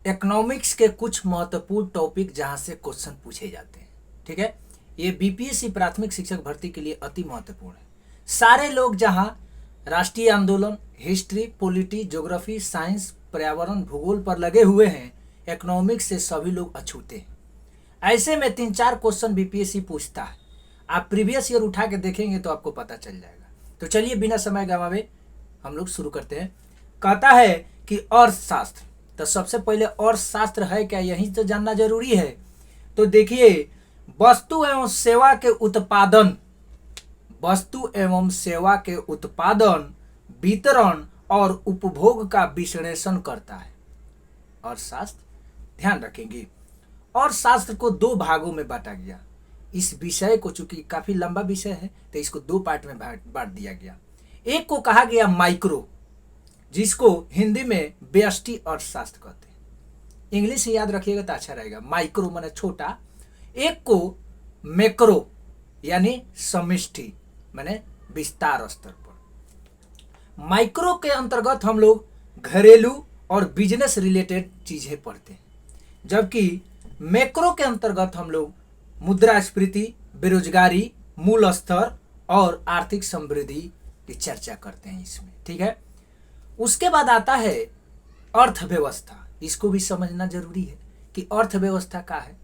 Economics के कुछ महत्वपूर्ण टॉपिक जहां से क्वेश्चन पूछे जाते हैं। ठीक है, ये बीपीएससी प्राथमिक शिक्षक भर्ती के लिए अति महत्वपूर्ण है। सारे लोग जहां राष्ट्रीय आंदोलन, हिस्ट्री, पॉलिटी, ज्योग्राफी, साइंस, पर्यावरण, भूगोल पर लगे हुए हैं, इकोनॉमिक्स से सभी लोग अछूते हैं। ऐसे में 3-4 क्वेश्चन बीपीएससी पूछता है। आप प्रीवियस ईयर उठा के देखेंगे तो आपको पता चल जाएगा। तो चलिए बिना समय गंवाए हम लोग शुरू करते हैं। कहता है कि अर्थशास्त्र, तो सबसे पहले अर्थशास्त्र है क्या, यही तो जानना जरूरी है। तो देखिए, वस्तु एवं सेवा के उत्पादन, वस्तु एवं सेवा के उत्पादन, वितरण और उपभोग का विश्लेषण करता है अर्थशास्त्र। ध्यान रखेंगे, अर्थशास्त्र को 2 भागों में बांटा गया। इस विषय को, चूंकि काफी लंबा विषय है तो इसको 2 पार्ट में बांट दिया गया। एक को कहा गया माइक्रो, जिसको हिंदी में व्यष्टि अर्थशास्त्र कहते हैं। इंग्लिश याद रखिएगा तो अच्छा रहेगा। माइक्रो माने छोटा। एक को मैक्रो यानी समष्टि माने विस्तार स्तर पर। माइक्रो के अंतर्गत हम लोग घरेलू और बिजनेस रिलेटेड चीजें पढ़ते हैं, जबकि मैक्रो के अंतर्गत हम लोग मुद्रास्फीति, बेरोजगारी, मूल स्तर और आर्थिक समृद्धि की चर्चा करते हैं इसमें। ठीक है, उसके बाद आता है अर्थव्यवस्था। इसको भी समझना जरूरी है कि अर्थव्यवस्था क्या है।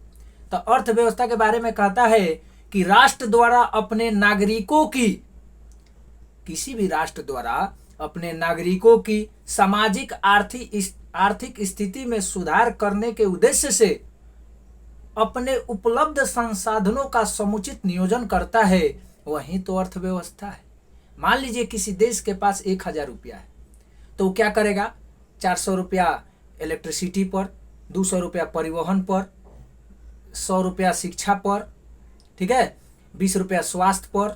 तो अर्थव्यवस्था के बारे में कहता है कि राष्ट्र द्वारा अपने नागरिकों की, किसी भी राष्ट्र द्वारा अपने नागरिकों की सामाजिक आर्थिक स्थिति में सुधार करने के उद्देश्य से अपने उपलब्ध संसाधनों का समुचित नियोजन करता है, वही तो अर्थव्यवस्था है। मान लीजिए किसी देश के पास 1000 रुपया है, तो क्या करेगा? 400 रुपया इलेक्ट्रिसिटी पर, 200 रुपया परिवहन पर, 100 रुपया शिक्षा पर, ठीक है, 20 रुपया स्वास्थ्य पर।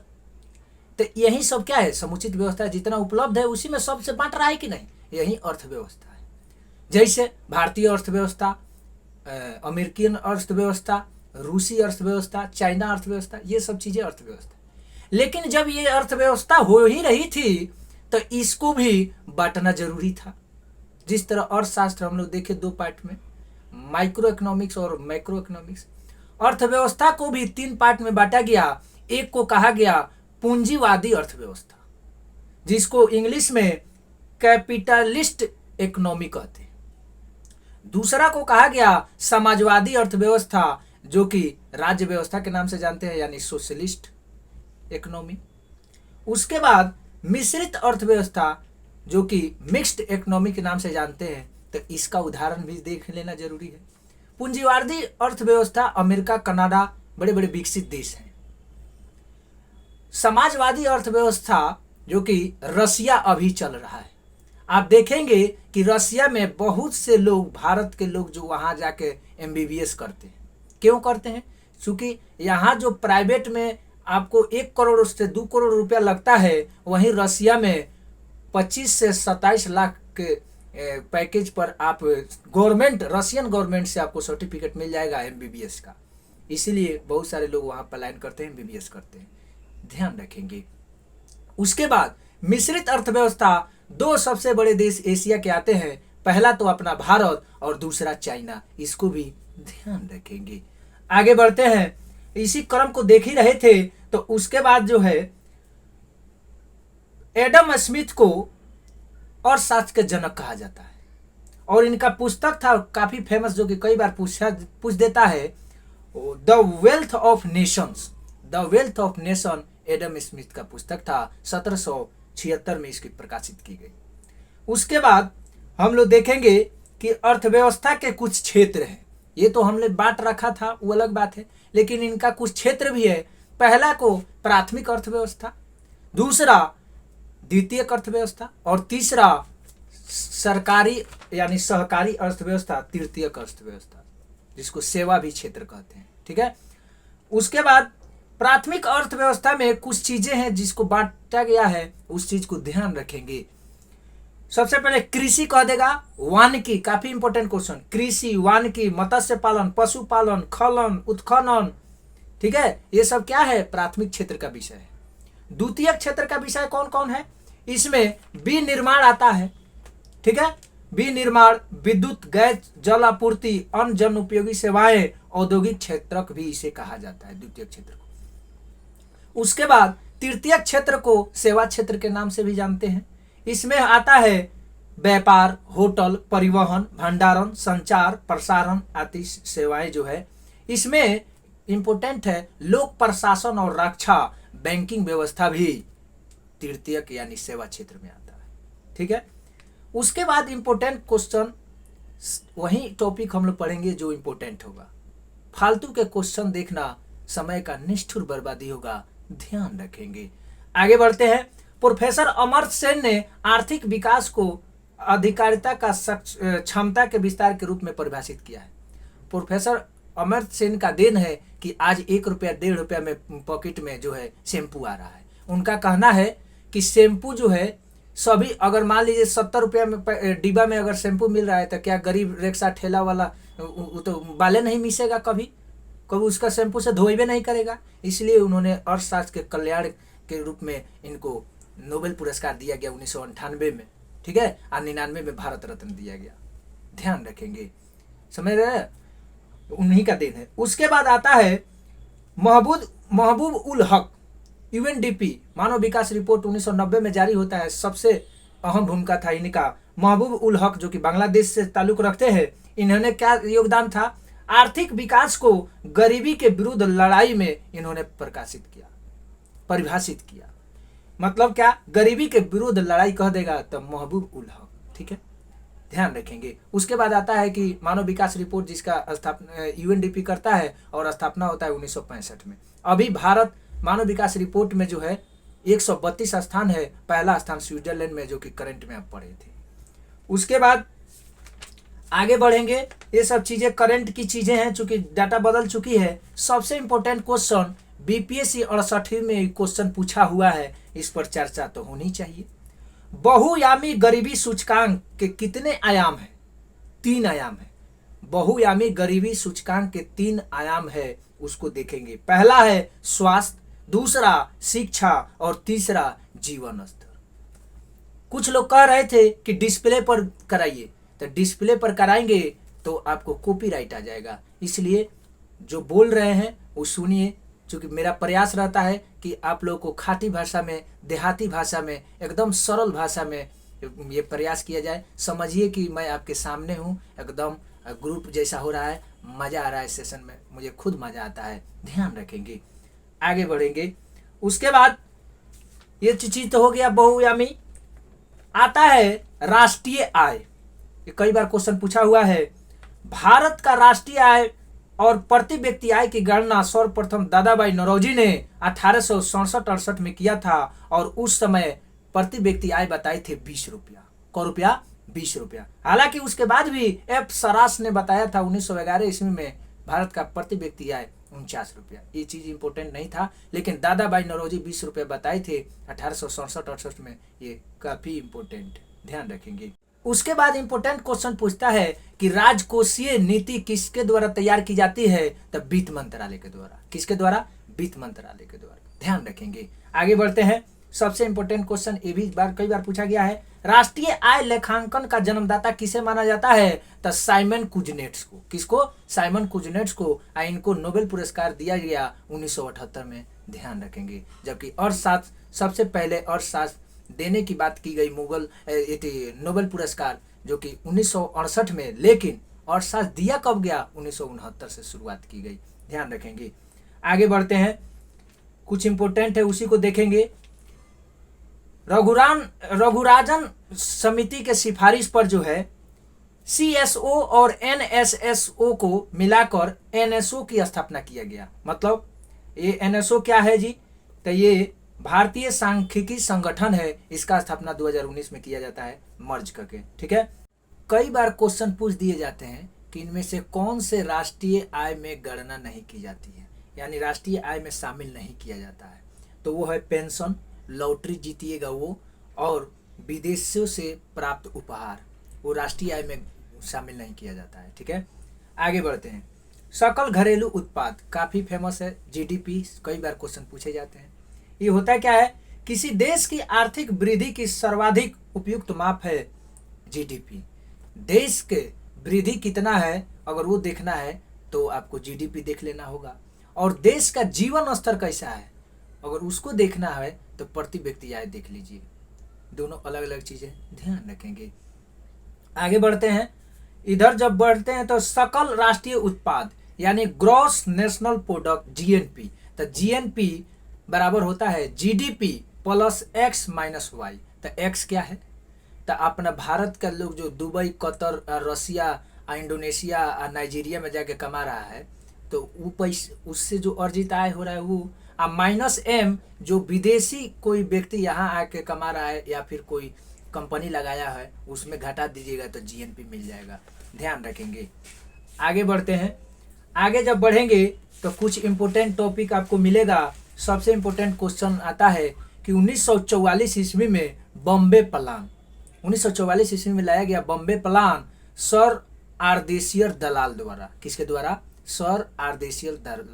तो यही सब क्या है? समुचित व्यवस्था है। जितना उपलब्ध है उसी में सबसे बांट रहा है कि नहीं, यही अर्थव्यवस्था है। जैसे भारतीय अर्थव्यवस्था, अमेरिकन अर्थव्यवस्था, रूसी अर्थव्यवस्था, चाइना अर्थव्यवस्था, ये सब चीजें अर्थव्यवस्था। लेकिन जब ये अर्थव्यवस्था हो ही रही थी तो इसको भी बांटना जरूरी था। जिस तरह अर्थशास्त्र हम लोग देखे 2 पार्ट में, माइक्रो इकोनॉमिक्स और मैक्रो इकोनॉमिक्स। अर्थव्यवस्था को भी 3 पार्ट में बांटा गया। एक को कहा गया पूंजीवादी अर्थव्यवस्था, जिसको इंग्लिश में कैपिटलिस्ट इकोनॉमी कहते हैं। दूसरा को कहा गया समाजवादी अर्थव्यवस्था, जो कि राज्य व्यवस्था के नाम से जानते हैं, यानी सोशलिस्ट इकोनॉमी। उसके बाद मिश्रित अर्थव्यवस्था, जो कि मिक्स्ड इकोनॉमी के नाम से जानते हैं। तो इसका उदाहरण भी देख लेना जरूरी है। पूंजीवादी अर्थव्यवस्था अमेरिका, कनाडा बड़े बड़े विकसित देश हैं। समाजवादी अर्थव्यवस्था, जो कि रसिया अभी चल रहा है। आप देखेंगे कि रसिया में बहुत से लोग, भारत के लोग, जो वहां जाके एमबीबीएस करते हैं। क्यों करते हैं? क्योंकि यहाँ जो प्राइवेट में आपको 1 करोड़ से 2 करोड़ रुपया लगता है, वहीं रसिया में 25 से 27 लाख के पैकेज पर आप गवर्नमेंट, रशियन गवर्नमेंट से आपको सर्टिफिकेट मिल जाएगा एमबीबीएस का। इसीलिए बहुत सारे लोग वहां पलायन करते हैं, एमबीबीएस करते हैं। ध्यान रखेंगे। उसके बाद मिश्रित अर्थव्यवस्था, 2 सबसे बड़े देश एशिया के आते हैं। पहला तो अपना भारत और दूसरा चाइना। इसको भी ध्यान रखेंगे। आगे बढ़ते हैं, इसी क्रम को देख ही रहे थे। तो उसके बाद जो है, एडम स्मिथ को अर्थशास्त्र के जनक कहा जाता है, और इनका पुस्तक था काफी फेमस, जो कि कई बार पूछ देता है, the wealth of Nations. The wealth of nation Adam Smith का पुस्तक था। 1776 में इसकी प्रकाशित की गई। उसके बाद हम लोग देखेंगे कि अर्थव्यवस्था के कुछ क्षेत्र हैं। ये तो हमने बांट रखा था, वो अलग बात है, लेकिन इनका कुछ क्षेत्र भी है। पहला को प्राथमिक अर्थव्यवस्था, दूसरा द्वितीयक अर्थव्यवस्था, और तीसरा सरकारी यानी सहकारी अर्थव्यवस्था, तृतीयक अर्थव्यवस्था, जिसको सेवा भी क्षेत्र कहते हैं। ठीक है, उसके बाद प्राथमिक अर्थव्यवस्था में कुछ चीजें हैं जिसको बांटा गया है, उस चीज को ध्यान रखेंगे। सबसे पहले कृषि कह देगा, वानिकी, काफी इंपॉर्टेंट क्वेश्चन। कृषि, वानिकी, मत्स्य पालन, पशुपालन, खनन, उत्खनन, ठीक है, ये सब क्या है? प्राथमिक क्षेत्र का विषय है। द्वितीय क्षेत्र का विषय कौन कौन है? इसमें विनिर्माण आता है। ठीक है, विनिर्माण, विद्युत, गैस, जल आपूर्ति, अन्य जन उपयोगी सेवाएं, औद्योगिक क्षेत्र भी इसे कहा जाता है, द्वितीय क्षेत्र को। उसके बाद तृतीय क्षेत्र को सेवा क्षेत्र के नाम से भी जानते हैं। इसमें आता है व्यापार, होटल, परिवहन, भंडारण, संचार, प्रसारण आदि सेवाएं जो है। इसमें इंपोर्टेंट है लोक प्रशासन और रक्षा, बैंकिंग व्यवस्था भी तृतीयक यानी सेवा क्षेत्र में आता है, ठीक है। उसके बाद इंपोर्टेंट क्वेश्चन, वही टॉपिक हम लोग पढ़ेंगे जो इंपोर्टेंट होगा। फालतू के क्वेश्चन देखना समय का निष्ठुर बर्बादी होगा, ध्यान रखेंगे। आगे बढ़ते हैं। प्रोफेसर अमर्त्य सेन ने आर्थिक विकास को अधिकारिता का क्षमता के विस्तार के रूप में परिभाषित किया है। प्रोफेसर अमर्त्य सेन का देन है कि आज 1 रुपया 1.5 रुपया में पॉकेट में जो है शैम्पू आ रहा है। उनका कहना है कि शैम्पू जो है सभी, अगर मान लीजिए 70 रुपया में डिब्बा में अगर शैम्पू मिल रहा है तो क्या गरीब रिक्शा ठेला वाला वो तो बाले नहीं मिसेगा, कभी उसका शैम्पू से धोइबे नहीं करेगा। इसलिए उन्होंने अर्थशास्त्र के कल्याण के रूप में इनको नोबेल पुरस्कार दिया गया 1998 में, ठीक है, और 99 में भारत रत्न दिया गया, ध्यान रखेंगे, समझ रहे, उन्हीं का देन है। उसके बाद आता है महबूब उल हक, यूएनडीपी मानव विकास रिपोर्ट 1990 में जारी होता है। सबसे अहम भूमिका था इनका। महबूब उल हक जो कि बांग्लादेश से ताल्लुक रखते हैं, इन्होंने क्या योगदान था, आर्थिक विकास को गरीबी के विरुद्ध लड़ाई में इन्होंने परिभाषित किया। मतलब क्या, गरीबी के विरुद्ध लड़ाई कह देगा तो महबूब उल हक, ठीक है, ध्यान रखेंगे। उसके बाद आता है कि मानव विकास रिपोर्ट जिसका स्थापना यूएनडीपी करता है और स्थापना होता है 1965 में। अभी भारत मानव विकास रिपोर्ट में जो है 132 स्थान है, पहला स्थान स्विट्जरलैंड में, जो कि करंट में आप पढ़े थे। उसके बाद आगे बढ़ेंगे। ये सब चीजें करंट की चीजें हैं, चूंकि डाटा बदल चुकी है। सबसे इंपॉर्टेंट क्वेश्चन बीपीएससी 68 में क्वेश्चन पूछा हुआ है, इस पर चर्चा तो होनी चाहिए। बहुआयामी गरीबी सूचकांक के कितने आयाम हैं? 3 आयाम है। बहुआयामी गरीबी सूचकांक के 3 आयाम है, उसको देखेंगे। पहला है स्वास्थ्य, दूसरा शिक्षा और तीसरा जीवन स्तर। कुछ लोग कह रहे थे कि डिस्प्ले पर कराइए, तो डिस्प्ले पर कराएंगे तो आपको कॉपीराइट आ जाएगा, इसलिए जो बोल रहे हैं वो सुनिए। क्योंकि मेरा प्रयास रहता है कि आप लोगों को खाटी भाषा में, देहाती भाषा में, एकदम सरल भाषा में ये प्रयास किया जाए। समझिए कि मैं आपके सामने हूँ, एकदम ग्रुप जैसा हो रहा है, मज़ा आ रहा है सेशन में, मुझे खुद मज़ा आता है, ध्यान रखेंगे। आगे बढ़ेंगे। उसके बाद ये चीज़ तो हो गया बहुआयामी। आता है राष्ट्रीय आय। ये कई बार क्वेश्चन पूछा हुआ है। भारत का राष्ट्रीय आय और प्रति व्यक्ति आय की गणना सर्वप्रथम दादाभाई नौरोजी ने 1867-68 में किया था, और उस समय प्रति व्यक्ति आय बताई थे 20 रुपया। क रुपया? 20 रुपया। हालांकि उसके बाद भी एफ सरास ने बताया था 1911 ईस्वी में भारत का प्रति व्यक्ति आय 49 रुपया। ये चीज इंपोर्टेंट नहीं था, लेकिन दादाभाई नौरोजी 20 रुपये बताए थे 1867-68 में। ये काफी इंपोर्टेंट, ध्यान रखेंगे। उसके बाद इंपोर्टेंट क्वेश्चन पूछता है कि राजकोषीय नीति किसके द्वारा तैयार की जाती है? तब वित्त मंत्रालय के द्वारा। किसके द्वारा? वित्त मंत्रालय के द्वारा, ध्यान रखेंगे। आगे बढ़ते हैं। सबसे इंपोर्टेंट क्वेश्चन ये भी कई बार पूछा गया है। राष्ट्रीय आय लेखांकन का जन्मदाता किसे माना जाता है? तो साइमन कुजनेट्स को। किसको? साइमन कुजनेट्स को। इनको नोबेल पुरस्कार दिया गया 1978 में, ध्यान रखेंगे। जबकि अर्थशास्त्र सबसे पहले अर्थशास्त्र देने की बात की गई नोबेल पुरस्कार, जो कि 1968 में, लेकिन अर्थशास्त्र दिया कब गया? 1969 से शुरुआत की गई, ध्यान रखेंगे। आगे बढ़ते हैं। कुछ इंपोर्टेंट है, उसी को देखेंगे। रघुराजन समिति के सिफारिश पर जो है सीएसओ और एनएसएसओ को मिलाकर एनएसओ की स्थापना किया गया। मतलब ये एनएसओ क्या है जी? तो ये भारतीय सांख्यिकी संगठन है, इसका स्थापना 2019 में किया जाता है मर्ज करके, ठीक है। कई बार क्वेश्चन पूछ दिए जाते हैं कि इनमें से कौन से राष्ट्रीय आय में गणना नहीं की जाती है, यानी राष्ट्रीय आय में शामिल नहीं किया जाता है। तो वो है पेंशन, लॉटरी जीतिएगा वो, और विदेशों से प्राप्त उपहार, वो राष्ट्रीय आय में शामिल नहीं किया जाता है, ठीक है। आगे बढ़ते हैं। सकल घरेलू उत्पाद काफी फेमस है, जीडीपी, कई बार क्वेश्चन पूछे जाते हैं। ये होता क्या है? किसी देश की आर्थिक वृद्धि की सर्वाधिक उपयुक्त माप है जीडीपी। देश के वृद्धि कितना है अगर वो देखना है तो आपको जीडीपी देख लेना होगा, और देश का जीवन स्तर कैसा है अगर उसको देखना है तो प्रति व्यक्ति आय देख लीजिए। दोनों अलग अलग चीज़ें ध्यान रखेंगे। आगे बढ़ते हैं। इधर जब बढ़ते हैं तो सकल राष्ट्रीय उत्पाद यानी ग्रॉस नेशनल प्रोडक्ट जीएनपी, तो जीएनपी बराबर होता है GDP plus x minus y. तो एक्स क्या है, तो अपना भारत का लोग जो Dubai, Qatar, Russia, Indonesia, Nigeria में जाके कमा रहा है, तो वो पैसे उससे जो अर्जित आय हो रहा है वो, माइनस एम जो विदेशी कोई व्यक्ति यहाँ आके कमा रहा है या फिर कोई कंपनी लगाया है उसमें घटा दीजिएगा तो जीएनपी मिल जाएगा, ध्यान रखेंगे। आगे बढ़ते हैं। आगे जब बढ़ेंगे तो कुछ इम्पोर्टेंट टॉपिक आपको मिलेगा। सबसे इम्पोर्टेंट क्वेश्चन आता है कि 1944 ईस्वी में बॉम्बे प्लान, 1944 ईस्वी में लाया गया बॉम्बे प्लान सर आरदेशियर दलाल द्वारा। किसके द्वारा? सर आरदेशियर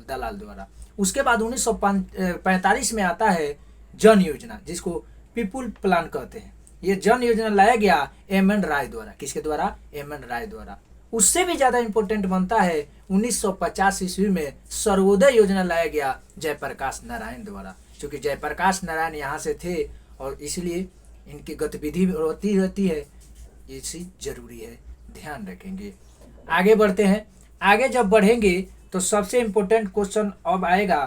दलाल द्वारा। उसके बाद 1945 में आता है जन योजना, जिसको पीपुल प्लान कहते हैं। ये जन योजना लाया गया एम एन राय द्वारा। किसके द्वारा? एम एन राय द्वारा। उससे भी ज़्यादा इंपॉर्टेंट बनता है 1950 ईस्वी में सर्वोदय योजना लाया गया जयप्रकाश नारायण द्वारा। क्योंकि जयप्रकाश नारायण यहाँ से थे और इसलिए इनकी गतिविधि होती रहती है, ये चीज़ जरूरी है, ध्यान रखेंगे। आगे बढ़ते हैं। आगे जब बढ़ेंगे तो सबसे इम्पोर्टेंट क्वेश्चन अब आएगा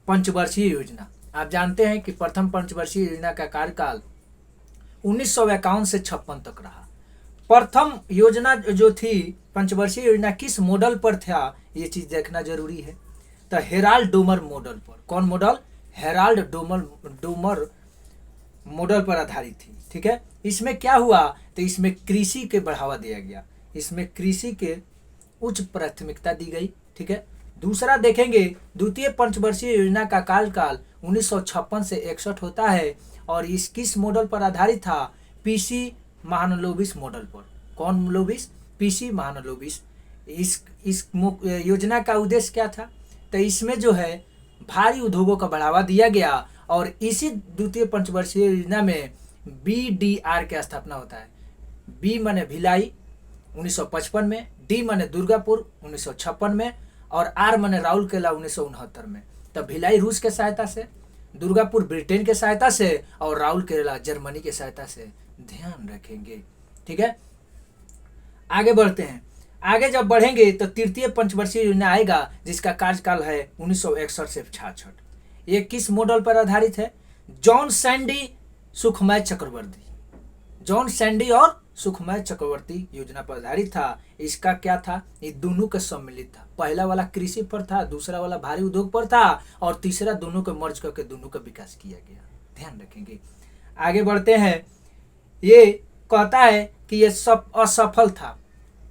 पंचवर्षीय योजना। आप जानते हैं कि प्रथम पंचवर्षीय योजना का कार्यकाल 1951 से 56 तक रहा। प्रथम योजना जो थी पंचवर्षीय योजना किस मॉडल पर था, ये चीज़ देखना जरूरी है। तो हेराल्ड डोमर मॉडल पर। कौन मॉडल? हेराल्ड डोमर मॉडल पर आधारित थी। ठीक है। इसमें क्या हुआ, तो इसमें कृषि के बढ़ावा दिया गया, इसमें कृषि के उच्च प्राथमिकता दी गई। ठीक है। दूसरा देखेंगे, द्वितीय पंचवर्षीय योजना का कार्यकाल 1956 से 61 होता है और इस किस मॉडल पर आधारित था? पीसी महालनोबिस मॉडल पर। कौन लोबिस? पीसी महालनोबिस। इस योजना का उद्देश्य क्या था? तो इसमें जो है भारी उद्योगों का बढ़ावा दिया गया और इसी द्वितीय पंचवर्षीय योजना में बीडीआर की स्थापना होता है। बी माने भिलाई 1955 में, डी माने दुर्गापुर 1956 में और आर माने राउरकेला 1969 में। तब भिलाई रूस के सहायता से, दुर्गापुर ब्रिटेन के सहायता से और राउरकेला जर्मनी के सहायता से, ध्यान रखेंगे। ठीक है। आगे बढ़ते हैं। आगे जब बढ़ेंगे तो तृतीय पंचवर्षीय योजना आएगा जिसका कार्यकाल है 1961 से 66। ये किस मॉडल पर आधारित है? जॉन सैंडी सुखमय चक्रवर्ती, जॉन सैंडी और सुखमय चक्रवर्ती योजना पर आधारित था। इसका क्या था? ये दोनों का सम्मिलित था। पहला वाला कृषि पर था, दूसरा वाला भारी उद्योग पर था और तीसरा दोनों को मर्ज करके दोनों का विकास किया गया, ध्यान रखेंगे। आगे बढ़ते हैं। ये कहता है कि ये सब असफल था।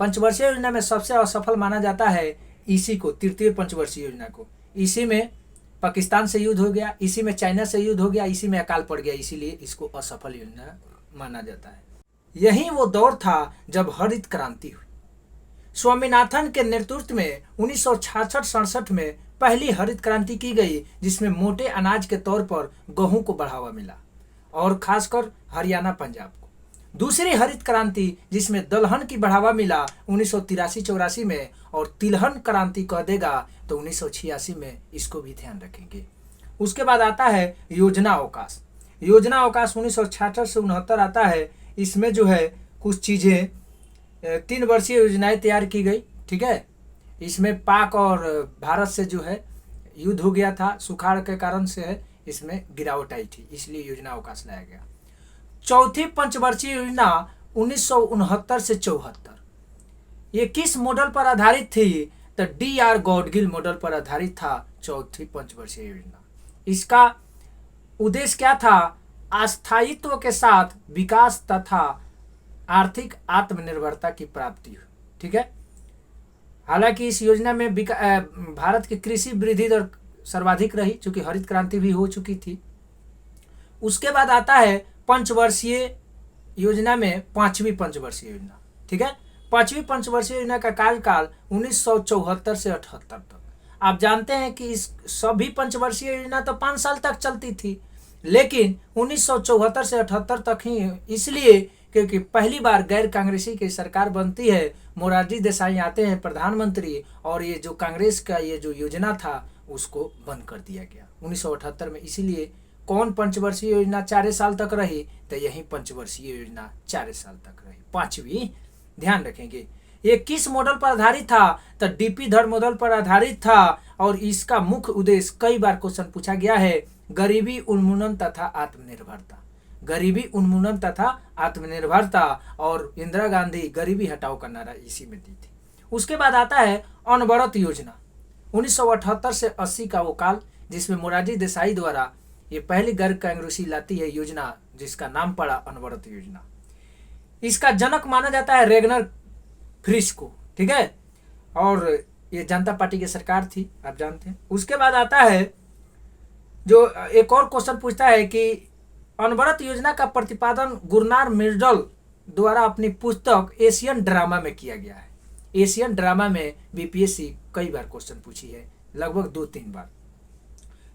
पंचवर्षीय योजना में सबसे असफल माना जाता है इसी को, तृतीय पंचवर्षीय योजना को। इसी में पाकिस्तान से युद्ध हो गया, इसी में चाइना से युद्ध हो गया, इसी में अकाल पड़ गया, इसीलिए इसको असफल योजना माना जाता है। यही वो दौर था जब हरित क्रांति हुई। स्वामीनाथन के नेतृत्व में 1966-67 में पहली हरित क्रांति की गई, जिसमें मोटे अनाज के तौर पर गेहूं को बढ़ावा मिला और खासकर हरियाणा, पंजाब को। दूसरी हरित क्रांति जिसमें दलहन की बढ़ावा मिला 1983-84 में और तिलहन क्रांति कह देगा तो 1986 में, इसको भी ध्यान रखेंगे। उसके बाद आता है योजना अवकाश। योजना अवकाश 1966 से 69 आता है। इसमें जो है कुछ चीज़ें 3 वर्षीय योजनाएं तैयार की गई। ठीक है। इसमें पाक और भारत से जो है युद्ध हो गया था, सुखाड़ के कारण से है इसमें गिरावट आई थी, इसलिए योजना अवकाश लाया गया। चौथी पंचवर्षीय योजना 1969 से 74, ये किस मॉडल पर आधारित थी? तो डी.आर. गॉडगिल मॉडल पर आधारित था चौथी पंचवर्षीय योजना। इसका उद्देश्य क्या था? अस्थायित्व के साथ विकास तथा आर्थिक आत्मनिर्भरता की प्राप्ति। ठीक है। हालांकि इस योजना में भारत की कृषि वृद्धि दर सर्वाधिक रही, चूंकि हरित क्रांति भी हो चुकी थी। उसके बाद आता है पंचवर्षीय योजना में पांचवी पंचवर्षीय योजना। ठीक है। पांचवी पंचवर्षीय योजना का कार्यकाल 1974 से 78 तक। आप जानते हैं कि इस सभी पंचवर्षीय योजना तो 5 साल तक चलती थी, लेकिन 1974 से 78 तक ही, इसलिए क्योंकि पहली बार गैर कांग्रेसी की सरकार बनती है, मोरारजी देसाई आते हैं प्रधानमंत्री, और ये जो कांग्रेस का ये जो योजना था उसको बंद कर दिया गया 1978 में। इसीलिए कौन पंचवर्षीय योजना 4 साल तक रही, तो यही पंचवर्षीय योजना 4 साल तक रही। पांचवी, ध्यान रखेंगे, ये किस मॉडल पर आधारित था, तो डीपी धर मॉडल पर आधारित था, और इसका मुख्य उद्देश्य कई बार क्वेश्चन पूछा गया है, गरीबी उन्मूलन तथा आत्मनिर्भरता। गरीबी उन्मूलन तथा आत्मनिर्भरता, और इंदिरा गांधी गरीबी हटाओ का नारा इसी में दी थी। उसके बाद आता है अनवरत योजना, 1978 से 80 का वो काल, जिसमें मोरारजी देसाई द्वारा ये पहली गैर कांग्रेसी लाती है योजना, जिसका नाम पड़ा अनवरत योजना। इसका जनक माना जाता है रेगनर फ्रिश को, ठीक है, और ये जनता पार्टी की सरकार थी, आप जानते हैं। उसके बाद आता है जो एक और क्वेश्चन पूछता है कि अनवरत योजना का प्रतिपादन गुरनार मिर्डल द्वारा अपनी पुस्तक एशियन ड्रामा में किया गया है। एशियन ड्रामा में बीपीएससी कई बार क्वेश्चन पूछी है, लगभग 2-3 बार।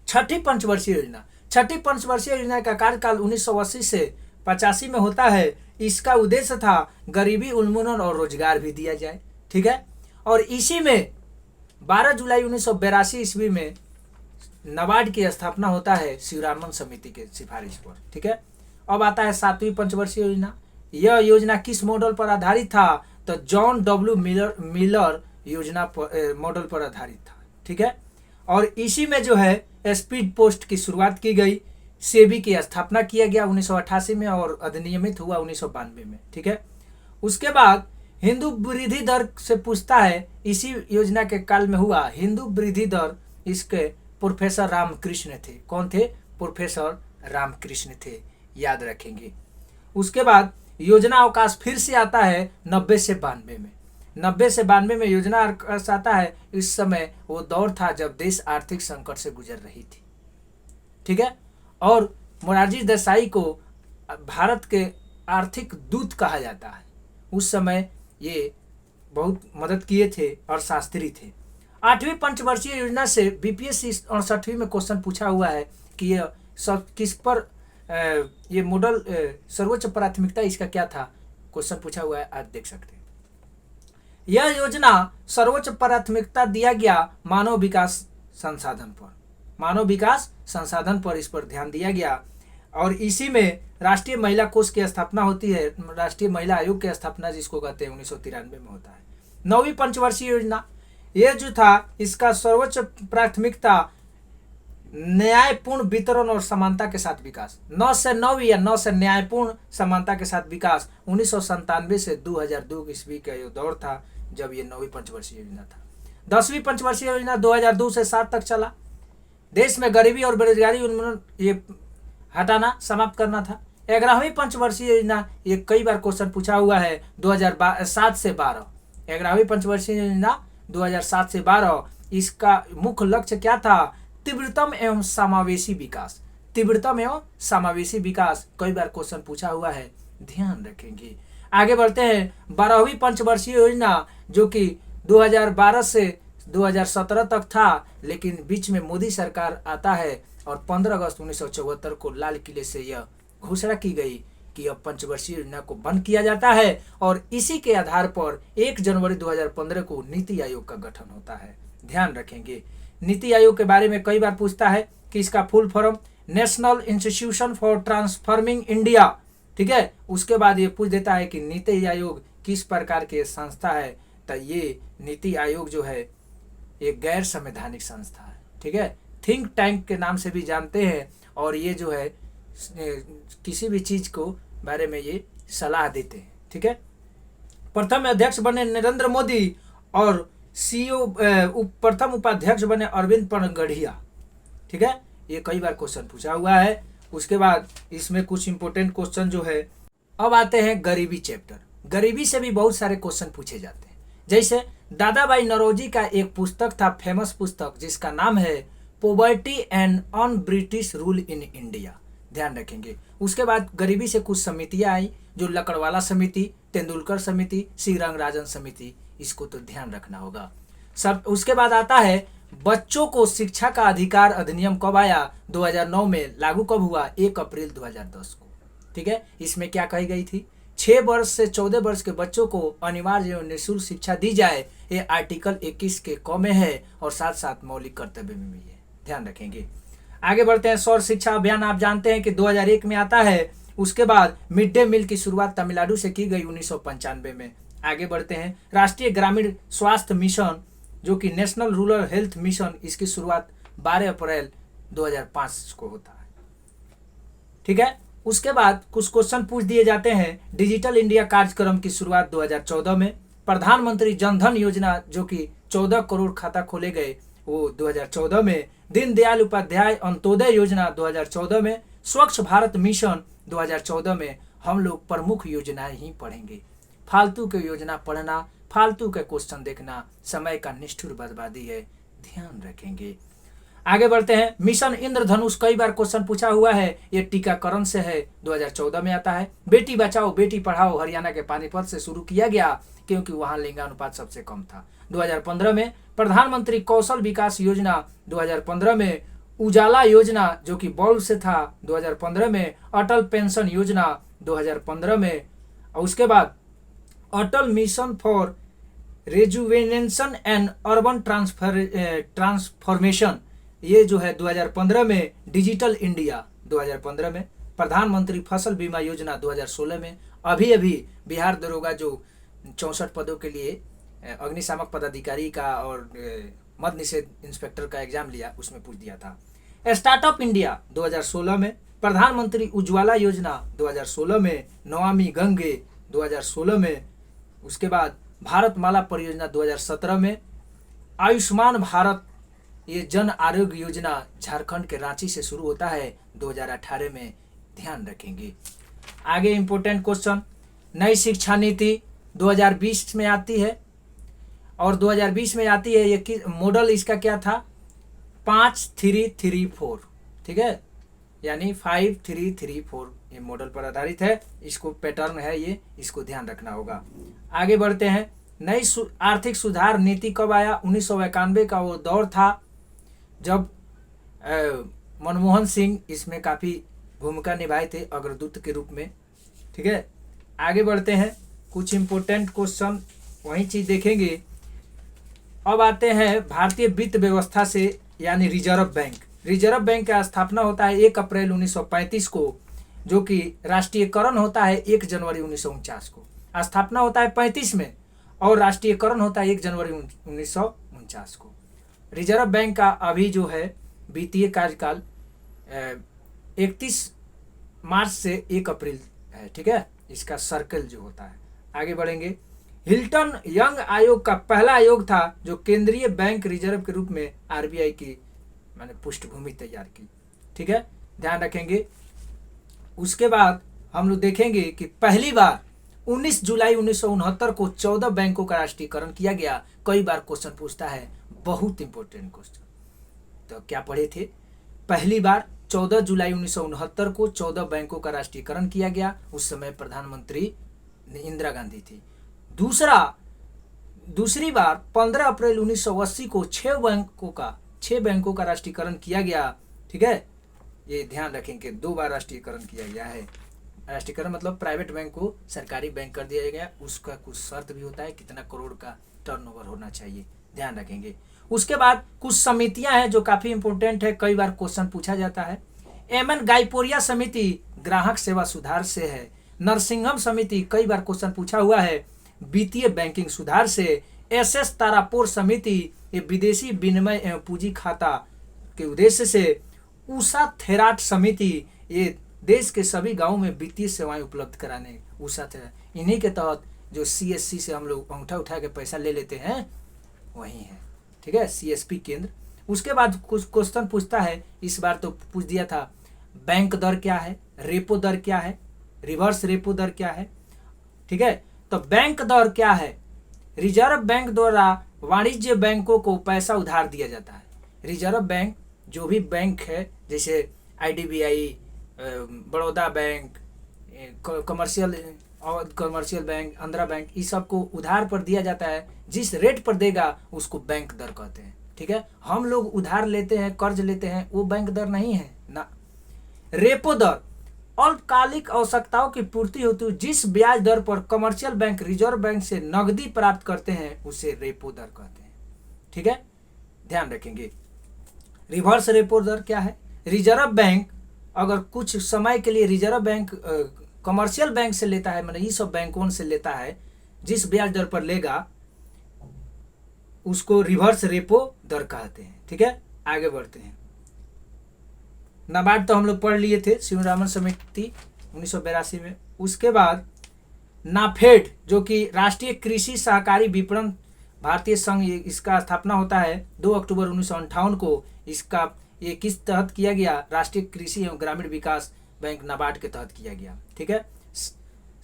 छठी पंचवर्षीय योजना, छठी पंचवर्षीय योजना का कार्यकाल 1980 से 85 में होता है। इसका उद्देश्य था गरीबी उन्मूलन और रोजगार भी दिया जाए, ठीक है। और इसी में 12 जुलाई 1982 ईस्वी में नाबार्ड की स्थापना होता है शिवरामन समिति के सिफारिश पर, ठीक है। अब आता है 7वीं पंचवर्षीय योजना। यह योजना किस मॉडल पर आधारित था, तो जॉन डब्ल्यू मिलर योजना मॉडल पर आधारित था, ठीक है। और इसी में जो है स्पीड पोस्ट की शुरुआत की गई, सेबी की स्थापना किया गया 1988 में, और अधिनियमित हुआ 1992 में, ठीक है। उसके बाद हिंदू वृद्धि दर से पूछता है, इसी योजना के काल में हुआ हिंदू वृद्धि दर, इसके प्रोफेसर रामकृष्ण थे। कौन थे? प्रोफेसर रामकृष्ण थे, याद रखेंगे। उसके बाद योजना अवकाश फिर से आता है 90 से 92 में। 90 से 92 में योजना अवकाश आता है। इस समय वो दौर था जब देश आर्थिक संकट से गुजर रही थी, ठीक है। और मोरारजी देसाई को भारत के आर्थिक दूत कहा जाता है। उस समय ये बहुत मदद किए थे और शास्त्री थे। 8वीं पंचवर्षीय योजना से बीपीएससी 68वीं में क्वेश्चन पूछा हुआ है कि ये सब किस पर ये मॉडल सर्वोच्च प्राथमिकता इसका क्या था, क्वेश्चन पूछा हुआ है, आज देख सकते हैं। यह योजना सर्वोच्च प्राथमिकता दिया गया मानव विकास संसाधन पर, मानव विकास संसाधन पर इस पर ध्यान दिया गया। और इसी में राष्ट्रीय महिला कोष की स्थापना होती है, राष्ट्रीय महिला आयोग की स्थापना जिसको कहते हैं 1993 में होता है। 9वीं पंचवर्षीय योजना, ये जो था इसका सर्वोच्च प्राथमिकता न्यायपूर्ण वितरण और समानता के साथ विकास। 9 से 9 या 9 से न्यायपूर्ण समानता के साथ विकास 1997 से 2002 ईस्वी का ये दौर था जब ये 9वीं पंचवर्षीय योजना था। 10वीं पंचवर्षीय योजना 2002 से 7 तक चला। देश में गरीबी और बेरोजगारी उन्मूलन ये हटाना, समाप्त करना था। 11वीं पंचवर्षीय योजना, ये कई बार क्वेश्चन पूछा हुआ है, 2007 से 12। 11वीं पंचवर्षीय योजना 2007 से 12, इसका मुख्य लक्ष्य क्या था? तीव्रतम एवं समावेशी विकास। तीव्रतम एवं समावेशी विकास कई बार क्वेश्चन पूछा हुआ है, ध्यान रखेंगे। आगे बढ़ते हैं 12वीं पंचवर्षीय योजना, जो कि 2012 से 2017 तक था, लेकिन बीच में मोदी सरकार आता है और 15 अगस्त 1974 को लाल किले से यह घोषणा की गई कि अब पंचवर्षीय योजना को बंद किया जाता है। और इसी के आधार पर 1 जनवरी 2015 को नीति आयोग का गठन होता है, ध्यान रखेंगे। नीति आयोग के बारे में कई बार पूछता है कि इसका full form national institution for transforming India, ठीक है। उसके बाद ये पूछ देता है कि नीति आयोग किस प्रकार की संस्था है, तो ये नीति आयोग जो है एक गैर संवैधानिक संस्था है, ठीक है। थिंक टैंक के नाम से भी जानते हैं, और ये जो है किसी भी चीज को बारे में ये सलाह देते हैं, ठीक है। प्रथम अध्यक्ष बने नरेंद्र मोदी और सीईओ प्रथम उपाध्यक्ष बने अरविंद पनगढ़िया, ठीक है। ये कई बार क्वेश्चन पूछा हुआ है। उसके बाद इसमें कुछ इंपोर्टेंट क्वेश्चन जो है, अब आते हैं गरीबी चैप्टर। गरीबी से भी बहुत सारे क्वेश्चन पूछे जाते हैं। जैसे दादा भाई नौरोजी का एक पुस्तक था, फेमस पुस्तक, जिसका नाम है poverty and un British rule in India, ध्यान रखेंगे। उसके बाद गरीबी से कुछ समितियां आई, जो लकड़वाला समिति, तेंदुलकर समिति, श्री रंगराजन समिति, इसको तो ध्यान रखना होगा सब। उसके बाद आता है बच्चों को शिक्षा का अधिकार अधिनियम कब आया? 2009 में। लागू कब हुआ? 1 अप्रैल 2010 को, ठीक है। इसमें क्या कही गई थी 6 वर्ष से 14 वर्ष के बच्चों को अनिवार्य एवं निःशुल्क शिक्षा दी जाए, ये आर्टिकल 21 के क में है और साथ साथ मौलिक कर्तव्य में भी है, ध्यान रखेंगे। आगे बढ़ते हैं। सौर शिक्षा अभियान आप जानते हैं कि 2001 में आता है। उसके बाद मिड डे मील की शुरुआत तमिलनाडु से की गई 1995 में। आगे बढ़ते हैं। राष्ट्रीय ग्रामीण स्वास्थ्य मिशन जो कि नेशनल रूरल हेल्थ मिशन, इसकी शुरुआत 12 अप्रैल 2005 को होता है, ठीक है। उसके बाद कुछ क्वेश्चन पूछ दिए जाते हैं। डिजिटल इंडिया कार्यक्रम की शुरुआत 2014 में। प्रधानमंत्री जनधन योजना जो कि 14 करोड़ खाता खोले गए वो 2014 में। दीनदयाल उपाध्याय अंत्योदय योजना 2014 में। स्वच्छ भारत मिशन 2014 में। हम लोग प्रमुख योजनाएं ही पढ़ेंगे। फालतू के योजना पढ़ना, फालतू के क्वेश्चन देखना समय का निष्ठुर बर्बादी है, ध्यान रखेंगे। आगे बढ़ते हैं। मिशन इंद्रधनुष कई बार क्वेश्चन पूछा हुआ है, ये टीकाकरण से है, 2014 में आता है। बेटी बचाओ बेटी पढ़ाओ हरियाणा के पानीपत से शुरू किया गया क्योंकि वहां लिंगानुपात सबसे कम था। 2015 में प्रधानमंत्री कौशल विकास योजना 2015 में। उजाला योजना जो कि बल्ब से था 2015 में। अटल पेंशन योजना 2015 में। और उसके बाद Atal mission for rejuvenation and urban transformation, ये जो है 2015 में। डिजिटल इंडिया 2015 में। प्रधानमंत्री फसल बीमा योजना 2016 में। अभी अभी बिहार दरोगा जो 64 पदों के लिए अग्निशामक पदाधिकारी का और मद्य निषेध इंस्पेक्टर का एग्जाम लिया, उसमें पूछ दिया था। स्टार्टअप इंडिया 2016 में। प्रधानमंत्री उज्ज्वला योजना 2016 में। नमामि गंगे 2016 में। उसके बाद भारत माला परियोजना 2017 में। आयुष्मान भारत ये जन आरोग्य योजना झारखंड के रांची से शुरू होता है 2018 में, ध्यान रखेंगे। आगे इंपॉर्टेंट क्वेश्चन। नई शिक्षा नीति 2020 में आती है और 2020 में आती है। ये मॉडल इसका क्या था? 5-3-3-4, ठीक है, यानी 5-3-3-4 ये मॉडल पर आधारित है। इसको पैटर्न है ये, इसको ध्यान रखना होगा। आगे बढ़ते हैं। नई आर्थिक सुधार नीति कब आया? 1991 का वो दौर था जब मनमोहन सिंह इसमें काफ़ी भूमिका निभाए थे अग्रदूत के रूप में, ठीक है। आगे बढ़ते हैं। कुछ इम्पोर्टेंट क्वेश्चन वही चीज़ देखेंगे। अब आते हैं भारतीय वित्त व्यवस्था से, यानी रिजर्व बैंक। रिजर्व बैंक का स्थापना होता है 1 अप्रैल 1935 को, जो कि राष्ट्रीयकरण होता है 1 जनवरी 1949 को। स्थापना होता है 35 में और राष्ट्रीयकरण होता है 1 जनवरी 1949 को। रिजर्व बैंक का अभी जो है वित्तीय कार्यकाल 31 मार्च से 1 अप्रैल है, ठीक है, इसका सर्कल जो होता है। आगे बढ़ेंगे। हिल्टन यंग आयोग का पहला आयोग था जो केंद्रीय बैंक रिजर्व के रूप में आरबीआई की मैंने पृष्ठभूमि तैयार की, ठीक है, ध्यान रखेंगे। उसके बाद हम लोग देखेंगे कि पहली बार 19 जुलाई 1969 को 14 बैंकों का राष्ट्रीयकरण किया गया। कई बार क्वेश्चन पूछता है, बहुत इंपॉर्टेंट क्वेश्चन। तो क्या पढ़े थे? पहली बार 14 जुलाई 1969 को 14 बैंकों का राष्ट्रीयकरण किया गया। उस समय प्रधानमंत्री इंदिरा गांधी थी। दूसरी बार 15 अप्रैल 1980 को 6 बैंकों का राष्ट्रीयकरण किया गया, ठीक है, ये ध्यान रखें कि 2 बार राष्ट्रीयकरण किया गया है। राष्ट्रीयकरण मतलब प्राइवेट बैंक को सरकारी बैंक कर दिया गया। उसका कुछ शर्त भी होता है, कितना करोड़ का टर्नओवर होना चाहिए, ध्यान रखेंगे। उसके बाद कुछ समितियां हैं जो काफ़ी इंपॉर्टेंट है, कई बार क्वेश्चन पूछा जाता है। एमएन गाइपोरिया समिति ग्राहक सेवा सुधार से है। नरसिंहम समिति कई बार क्वेश्चन पूछा हुआ है वित्तीय बैंकिंग सुधार से। एसएस तारापुर समिति ये विदेशी विनिमय एवं पूंजी खाता के उद्देश्य से। उषा थेराट समिति ये देश के सभी गांवों में वित्तीय सेवाएं उपलब्ध कराने। उषा थेराट इन्हीं के तहत जो सीएससी से हम लोग अंगूठा उठा के पैसा ले लेते हैं वही है, ठीक है, सीएसपी केंद्र। उसके बाद कुछ क्वेश्चन पूछता है, इस बार तो पूछ दिया था, बैंक दर क्या है, रेपो दर क्या है, रिवर्स रेपो दर क्या है, ठीक है। तो बैंक दर क्या है? रिजर्व बैंक द्वारा वाणिज्य बैंकों को पैसा उधार दिया जाता है। रिजर्व बैंक जो भी बैंक है, जैसे IDBI, Baroda bank, commercial bank, Andhra bank, इस सब को उधार पर दिया जाता है। जिस रेट पर देगा उसको बैंक दर कहते हैं, ठीक है। हम लोग उधार लेते हैं, कर्ज लेते हैं, वो बैंक दर नहीं है ना। रेपो दर अल्पकालिक आवश्यकताओं की पूर्ति हेतु जिस ब्याज दर पर कमर्शियल बैंक रिजर्व बैंक से नकदी प्राप्त करते हैं उसे रेपो दर कहते हैं। ठीक है, ध्यान रखेंगे। रिवर्स रेपो दर क्या है? रिजर्व बैंक अगर कुछ समय के लिए रिजर्व बैंक कमर्शियल बैंक से लेता है, मतलब ये सब बैंकों से लेता है, जिस ब्याज दर पर लेगा उसको रिवर्स रेपो दर कहते हैं। ठीक है, आगे बढ़ते हैं। नाबार्ड तो हम लोग पढ़ लिए थे, शिवरामन समिति 1982 में। उसके बाद नाफेड जो कि राष्ट्रीय कृषि सहकारी विपणन भारतीय संघ, इसका स्थापना होता है 2 अक्टूबर 1958 को। इसका ये किस तहत किया गया? राष्ट्रीय कृषि एवं ग्रामीण विकास बैंक नाबार्ड के तहत किया गया। ठीक है,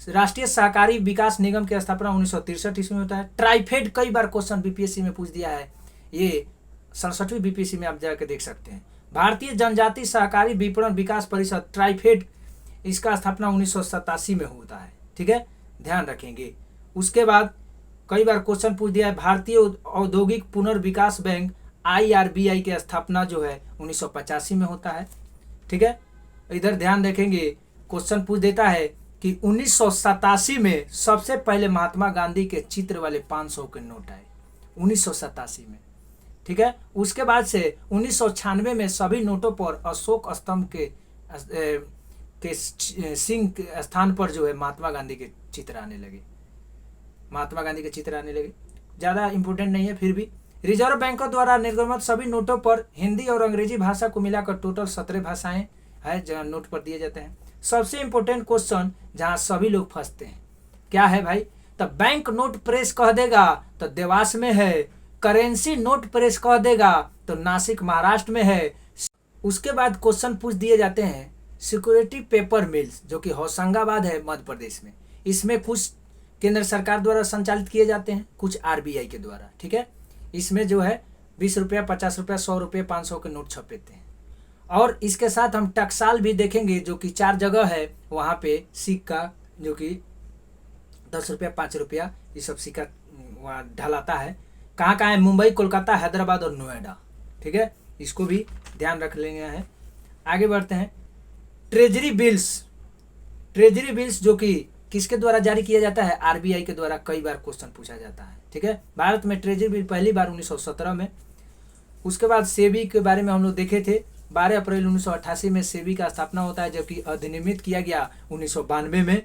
राष्ट्रीय सहकारी विकास निगम की स्थापना 1963 ईस्वी में होता है। ट्राइफेड कई बार क्वेश्चन बीपीएससी में पूछ दिया है, ये 67वीं बीपीएससी में आप जाकर देख सकते हैं। भारतीय जनजाति सहकारी विपणन विकास परिषद ट्राइफेड, इसका स्थापना 1987 में होता है। ठीक है, ध्यान रखेंगे। उसके बाद कई बार क्वेश्चन पूछ दिया है, भारतीय औद्योगिक पुनर्विकास बैंक IRBI की स्थापना जो है 1985 में होता है। ठीक है, इधर ध्यान रखेंगे, क्वेश्चन पूछ देता है कि 1987 में सबसे पहले महात्मा गांधी के चित्र वाले 500 के नोट आए 1987 में। ठीक है, उसके बाद से 1996 में सभी नोटों पर अशोक स्तंभ के सिंह के स्थान पर जो है महात्मा गांधी के चित्र आने लगे। ज़्यादा इंपॉर्टेंट नहीं है, फिर भी रिजर्व बैंकों द्वारा निर्गमित सभी नोटों पर हिंदी और अंग्रेजी भाषा को मिलाकर टोटल 17 भाषाएं है जहाँ नोट पर दिए जाते हैं। सबसे इंपॉर्टेंट क्वेश्चन जहाँ सभी लोग फंसते हैं, क्या है भाई? तो बैंक नोट प्रेस कह देगा तो देवास में है, करेंसी नोट प्रेस कह देगा तो नासिक महाराष्ट्र में है। उसके बाद क्वेश्चन पूछ दिए जाते हैं सिक्योरिटी पेपर मिल्स जो कि होशंगाबाद है मध्य प्रदेश में। इसमें कुछ केंद्र सरकार द्वारा संचालित किए जाते हैं, कुछ RBI के द्वारा। ठीक है, इसमें जो है 20 रुपया, 50 रुपया, 100 रुपये, 500 के नोट छपेते हैं। और इसके साथ हम टकसाल भी देखेंगे जो कि 4 जगह है, वहाँ पे सिक्का जो कि 10 रुपया, 5 रुपया, ये सब सिक्का वहाँ ढलाता है। कहाँ कहाँ है? मुंबई, कोलकाता, हैदराबाद और नोएडा। ठीक है, इसको भी ध्यान रख लेंगे है। आगे बढ़ते हैं। ट्रेजरी बिल्स जो कि किसके द्वारा जारी किया जाता है? RBI के द्वारा। कई बार क्वेश्चन पूछा जाता है। ठीक है, भारत में ट्रेजरी बिल पहली बार 1917 में। उसके बाद सेबी के बारे में हम लोग देखे थे, 12 अप्रैल 1988 में सेबी का स्थापना होता है, जबकि अधिनियमित किया गया 1992 में।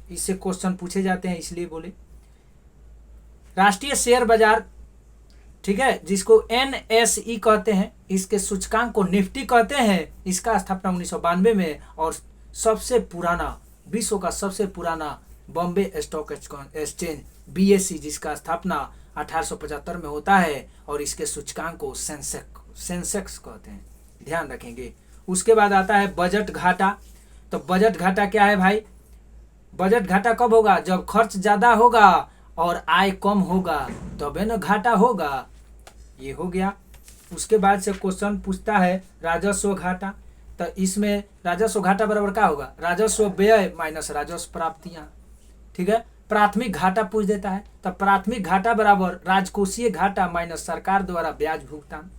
इससे क्वेश्चन पूछे जाते हैं इसलिए बोले। राष्ट्रीय शेयर बाजार, ठीक है, जिसको NSE कहते हैं, इसके सूचकांक को निफ्टी कहते हैं। इसका स्थापना 1992 में। और सबसे पुराना, विश्व का सबसे पुराना बॉम्बे स्टॉक एक्सचेंज BSE, जिसका स्थापना 1875 में होता है और इसके सूचकांक को सेंसेक्स कहते हैं। ध्यान रखेंगे। उसके बाद आता है बजट घाटा। तो बजट घाटा क्या है भाई? बजट घाटा कब होगा? जब खर्च ज़्यादा होगा और आय कम होगा तबे न घाटा होगा। ये हो गया। उसके बाद से क्वेश्चन पूछता है राजस्व घाटा। तो इसमें राजस्व घाटा बराबर क्या होगा? राजस्व व्यय माइनस राजस्व प्राप्तियां। ठीक है, प्राथमिक घाटा पूछ देता है। तो प्राथमिक घाटा बराबर राजकोषीय घाटा माइनस सरकार द्वारा ब्याज भुगतान।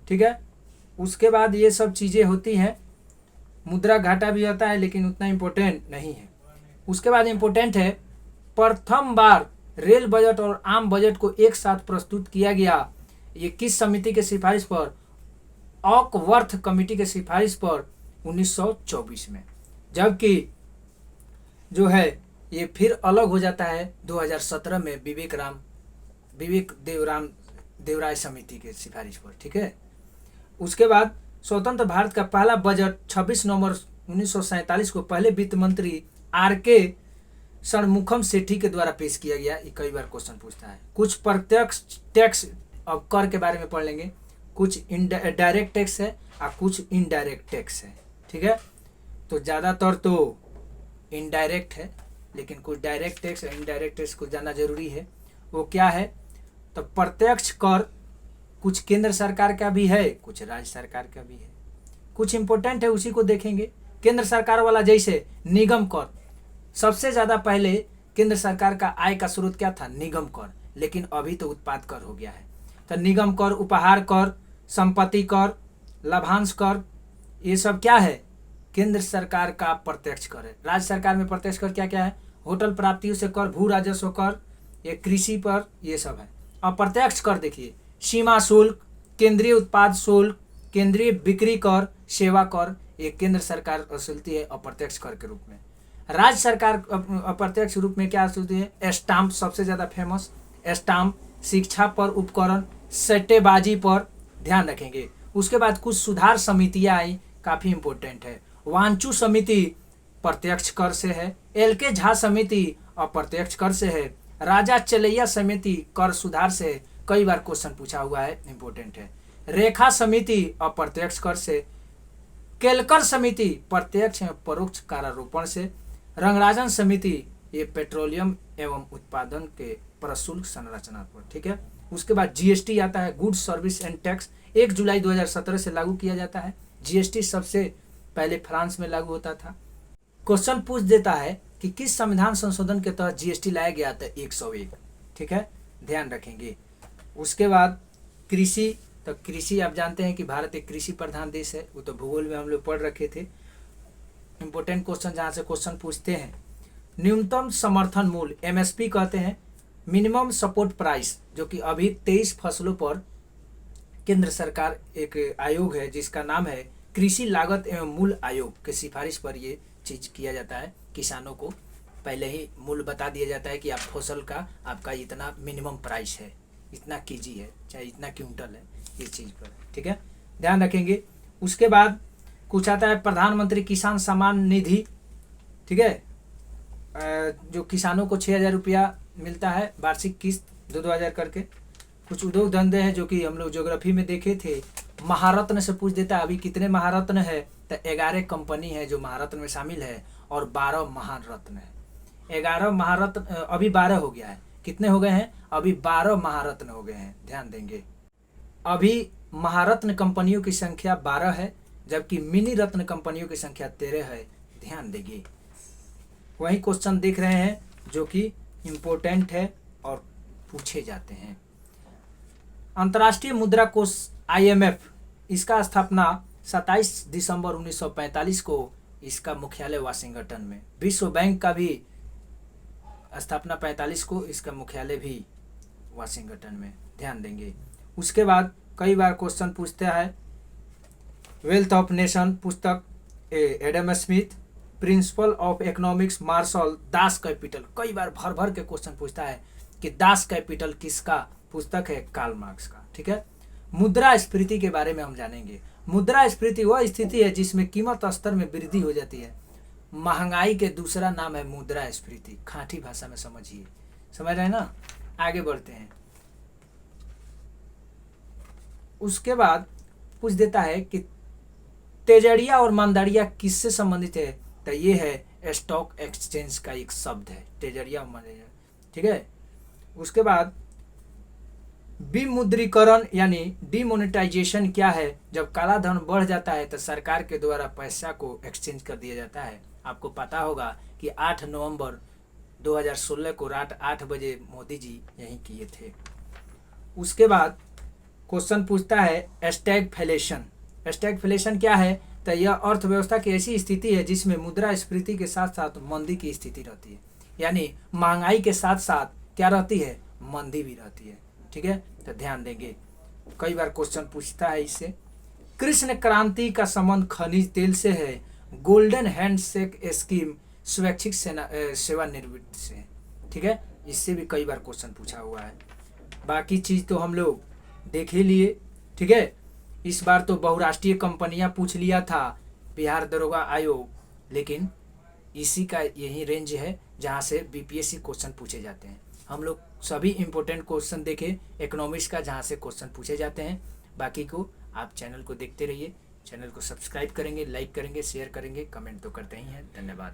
ठीक है, उसके बाद ये सब चीज़ें होती हैं। मुद्रा घाटा भी होता है लेकिन उतना इम्पोर्टेंट नहीं है। उसके बाद इम्पोर्टेंट है, प्रथम बार रेल बजट और आम बजट को एक साथ प्रस्तुत किया गया। ये किस समिति के सिफारिश पर? ऑकवर्थ कमेटी के सिफारिश पर 1924 में। जबकि जो है ये फिर अलग हो जाता है 2017 में विवेक देवराय समिति के सिफारिश पर। ठीक है, उसके बाद स्वतंत्र भारत का पहला बजट 26 नवंबर 1947 को पहले वित्त मंत्री RK षणमुखम सेठी के द्वारा पेश किया गया। ये कई बार क्वेश्चन पूछता है। कुछ प्रत्यक्ष टैक्स और कर के बारे में पढ़ लेंगे। कुछ डायरेक्ट टैक्स है और कुछ इनडायरेक्ट टैक्स है। ठीक है, तो ज़्यादातर तो इनडायरेक्ट है, लेकिन कुछ डायरेक्ट टैक्स और इनडायरेक्ट टैक्स को जानना जरूरी है। वो क्या है? तो प्रत्यक्ष कर कुछ केंद्र सरकार का भी है, कुछ राज्य सरकार का भी है। कुछ इंपॉर्टेंट है, उसी को देखेंगे। केंद्र सरकार वाला जैसे निगम कर, सबसे ज़्यादा पहले केंद्र सरकार का आय का स्रोत क्या था? निगम कर, लेकिन अभी तो उत्पाद कर हो गया है। तो निगम कर, उपहार कर, संपत्ति कर, लाभांश कर, ये सब क्या है? केंद्र सरकार का प्रत्यक्ष कर है। राज्य सरकार में प्रत्यक्ष कर क्या क्या है? होटल प्राप्तियों से कर, भू राजस्व कर, ये कृषि पर, ये सब है। अप्रत्यक्ष कर देखिए, सीमा शुल्क, केंद्रीय उत्पाद शुल्क, केंद्रीय बिक्री कर, सेवा कर, ये केंद्र सरकार वसूलती है अप्रत्यक्ष कर के रूप में। राज्य सरकार अप्रत्यक्ष रूप में क्या वसूलती है? स्टाम्प सबसे ज़्यादा फेमस, स्टाम्प, शिक्षा पर उपकरण, सट्टेबाजी पर ध्यान रखेंगे। उसके बाद कुछ सुधार समितियाँ आई, काफ़ी इंपॉर्टेंट है। वांचू समिति प्रत्यक्ष कर से है, LK झा समिति अप्रत्यक्ष कर से है, राजा चलैया समिति कर सुधार से है, कई बार क्वेश्चन पूछा हुआ है, इंपॉर्टेंट है। रेखा समिति अप्रत्यक्ष कर से, केलकर समिति प्रत्यक्ष एवं परोक्ष करारोपण से, रंगराजन समिति ये पेट्रोलियम एवं उत्पादन के प्रशुल्क संरचना पर, ठीक है। उसके बाद GST आता है, गुड्स सर्विस एंड टैक्स, 1 जुलाई 2017 से लागू किया जाता है। GST सबसे पहले फ्रांस में लागू होता था। क्वेश्चन पूछ देता है कि किस संविधान संशोधन के तहत GST लाया गया था? 101, ठीक है, ध्यान रखेंगे। उसके बाद कृषि, तो कृषि आप जानते हैं कि भारत एक कृषि प्रधान देश है, वो तो भूगोल में हम लोग पढ़ रखे थे। इंपॉर्टेंट क्वेश्चन जहाँ से क्वेश्चन पूछते हैं, न्यूनतम समर्थन मूल्य MSP कहते हैं, मिनिमम सपोर्ट प्राइस, जो कि अभी 23 फसलों पर केंद्र सरकार एक आयोग है जिसका नाम है कृषि लागत एवं मूल्य आयोग के सिफारिश पर ये चीज़ किया जाता है। किसानों को पहले ही मूल्य बता दिया जाता है कि आप फसल का आपका इतना मिनिमम प्राइस है, इतना केजी है, चाहे इतना क्विंटल है, इस चीज़ पर, ठीक है, ध्यान रखेंगे। उसके बाद कुछ आता है प्रधानमंत्री किसान सम्मान निधि, ठीक है, जो किसानों को 6,000 रुपया मिलता है वार्षिक किस्त, 2-2 हज़ार करके। कुछ उद्योग धंधे हैं जो कि हम लोग ज्योग्राफी में देखे थे। महारत्न से पूछ देता है अभी कितने महारत्न है, तो 11 कंपनी है जो महारत्न में शामिल है और 12 महान रत्न है। 11 महारत्न, अभी 12 हो गया है, कितने हो गए हैं? अभी 12 महारत्न हो गए हैं, ध्यान देंगे। अभी महारत्न कंपनियों की संख्या 12 है, जबकि मिनी रत्न कंपनियों की संख्या 13 है, ध्यान देंगे। वही क्वेश्चन देख रहे हैं जो कि इम्पोर्टेंट है और पूछे जाते हैं। अंतर्राष्ट्रीय मुद्रा कोष IMF, इसका स्थापना 27 दिसंबर 1945 को, इसका मुख्यालय वाशिंगटन में। विश्व बैंक का भी स्थापना 45 को, इसका मुख्यालय भी वाशिंगटन में, ध्यान देंगे। उसके बाद कई बार क्वेश्चन पूछता है, वेल्थ ऑफ नेशन पुस्तक Adam Smith, principle of economics Marshall, Das Kapital, कई बार भर भर के क्वेश्चन पूछता है कि दास कैपिटल किसका पुस्तक है? कार्ल मार्क्स का, ठीक है। मुद्रास्फीति के बारे में हम जानेंगे। मुद्रास्फीति वह स्थिति है जिसमें कीमत स्तर में वृद्धि हो जाती है। महंगाई के दूसरा नाम है मुद्रास्फीति, खाँटी भाषा में समझिए, समझ रहे हैं ना। आगे बढ़ते हैं। उसके बाद पूछ देता है कि तेजड़िया और मंदारिया किससे संबंधित है? तो ये है स्टॉक एक्सचेंज का एक शब्द है, तेजड़िया और मंदारिया, ठीक है। उसके बाद विमुद्रीकरण यानी डिमोनेटाइजेशन क्या है? जब काला धन बढ़ जाता है तो सरकार के द्वारा पैसा को एक्सचेंज कर दिया जाता है। आपको पता होगा कि 8 नवंबर 2016 को रात 8 बजे मोदी जी यही किए थे। उसके बाद क्वेश्चन पूछता है स्टैगफ्लेशन। स्टैगफ्लेशन क्या है? तो यह अर्थव्यवस्था की ऐसी स्थिति है जिसमें मुद्रास्फीति के साथ साथ मंदी की स्थिति रहती है, यानी महंगाई के साथ साथ क्या रहती है? मंदी भी रहती है, ठीक है। तो ध्यान देंगे, कई बार क्वेश्चन पूछता है इससे। कृष्ण क्रांति का संबंध खनिज तेल से है। गोल्डन हैंडशेक स्कीम स्वैच्छिक सेवानिवृत्ति से, ठीक है। इससे भी कई बार क्वेश्चन पूछा हुआ है। बाकी चीज़ तो हम लोग देख ही लिए, ठीक है। इस बार तो बहुराष्ट्रीय कंपनियां पूछ लिया था, बिहार दरोगा आयोग, लेकिन इसी का यही रेंज है जहां से BPSC क्वेश्चन पूछे जाते हैं। हम लोग सभी इंपॉर्टेंट क्वेश्चन देखें इकोनॉमिक्स का, जहां से क्वेश्चन पूछे जाते हैं। बाकी को आप चैनल को देखते रहिए, चैनल को सब्सक्राइब करेंगे, लाइक करेंगे, शेयर करेंगे, कमेंट तो करते ही हैं। धन्यवाद।